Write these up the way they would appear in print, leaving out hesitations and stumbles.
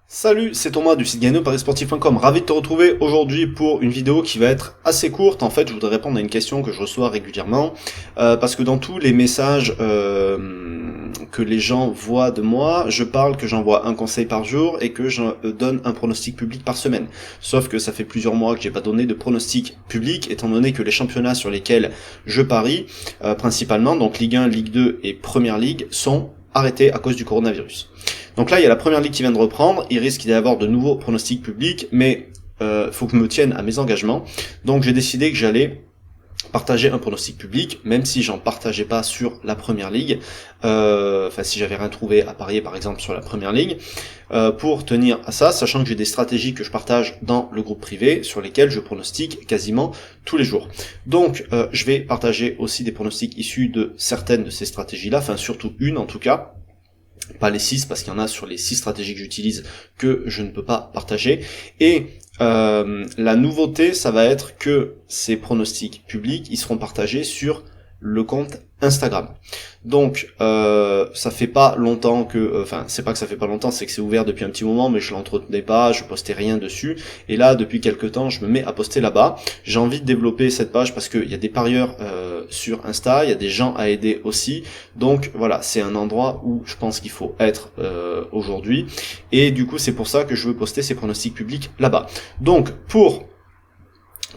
Salut, c'est Thomas du site gagneauparissportif.com. Ravi de te retrouver aujourd'hui pour une vidéo qui va être assez courte. En fait, je voudrais répondre à une question que je reçois régulièrement parce que dans tous les messages que les gens voient de moi, je parle que j'envoie un conseil par jour et que je donne un pronostic public par semaine. Sauf que ça fait plusieurs mois que j'ai pas donné de pronostic public, étant donné que les championnats sur lesquels je parie, principalement, donc Ligue 1, Ligue 2 et Première Ligue, sont arrêtés à cause du coronavirus. Donc là, il y a la Première Ligue qui vient de reprendre, il risque d'y avoir de nouveaux pronostics publics, mais faut que je me tienne à mes engagements. Donc j'ai décidé que j'allais partager un pronostic public, même si j'en partageais pas sur la Première Ligue, enfin si j'avais rien trouvé à parier par exemple sur la Première Ligue, pour tenir à ça, sachant que j'ai des stratégies que je partage dans le groupe privé, sur lesquelles je pronostique quasiment tous les jours. Donc je vais partager aussi des pronostics issus de certaines de ces stratégies-là, enfin surtout une en tout cas, pas les 6 parce qu'il y en a sur les 6 stratégies que j'utilise que je ne peux pas partager. Et la nouveauté, ça va être que ces pronostics publics, ils seront partagés sur le compte Instagram. Donc ça fait pas longtemps que, enfin c'est pas que ça fait pas longtemps, c'est que c'est ouvert depuis un petit moment, mais je l'entretenais pas, je postais rien dessus, et là depuis quelques temps je me mets à poster là-bas. J'ai envie de développer cette page parce qu'il y a des parieurs sur Insta, il y a des gens à aider aussi, donc voilà, c'est un endroit où je pense qu'il faut être aujourd'hui, et du coup c'est pour ça que je veux poster ces pronostics publics là-bas. Donc pour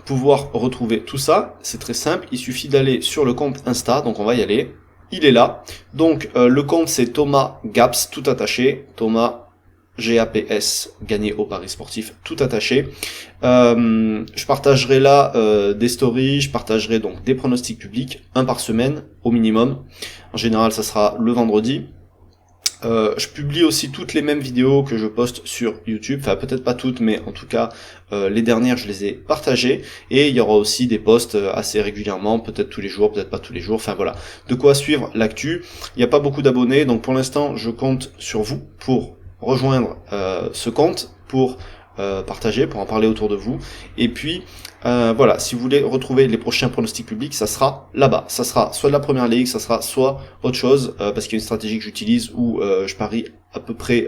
pouvoir retrouver tout ça, c'est très simple, il suffit d'aller sur le compte Insta, donc on va y aller, il est là, donc le compte c'est Thomas Gaps, tout attaché, Thomas GAPS, gagné au Paris sportif, tout attaché. Je partagerai là des stories, je partagerai donc des pronostics publics, un par semaine au minimum, en général ça sera le vendredi. Je publie aussi toutes les mêmes vidéos que je poste sur YouTube, enfin peut-être pas toutes, mais en tout cas les dernières je les ai partagées, et il y aura aussi des posts assez régulièrement, peut-être tous les jours, peut-être pas tous les jours, enfin voilà, de quoi suivre l'actu. Il n'y a pas beaucoup d'abonnés, donc pour l'instant je compte sur vous pour rejoindre ce compte, pour partager, pour en parler autour de vous, et puis voilà, si vous voulez retrouver les prochains pronostics publics, ça sera là-bas. Ça sera soit de la Première Ligue, ça sera soit autre chose, parce qu'il y a une stratégie que j'utilise où je parie à peu près,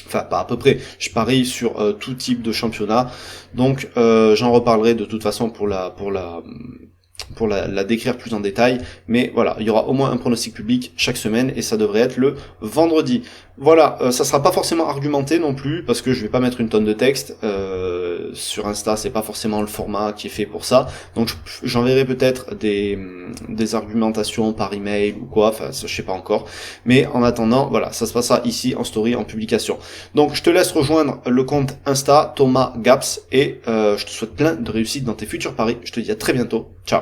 enfin pas à peu près, je parie sur tout type de championnat. Donc j'en reparlerai de toute façon pour la décrire plus en détail, mais voilà, il y aura au moins un pronostic public chaque semaine, et ça devrait être le vendredi. Voilà, ça sera pas forcément argumenté non plus, parce que je vais pas mettre une tonne de texte, sur Insta, c'est pas forcément le format qui est fait pour ça, donc j'enverrai peut-être des argumentations par email ou quoi, enfin je sais pas encore, mais en attendant, voilà, ça se passera ici en story, en publication. Donc je te laisse rejoindre le compte Insta, Thomas Gaps, et je te souhaite plein de réussite dans tes futurs paris, je te dis à très bientôt, ciao.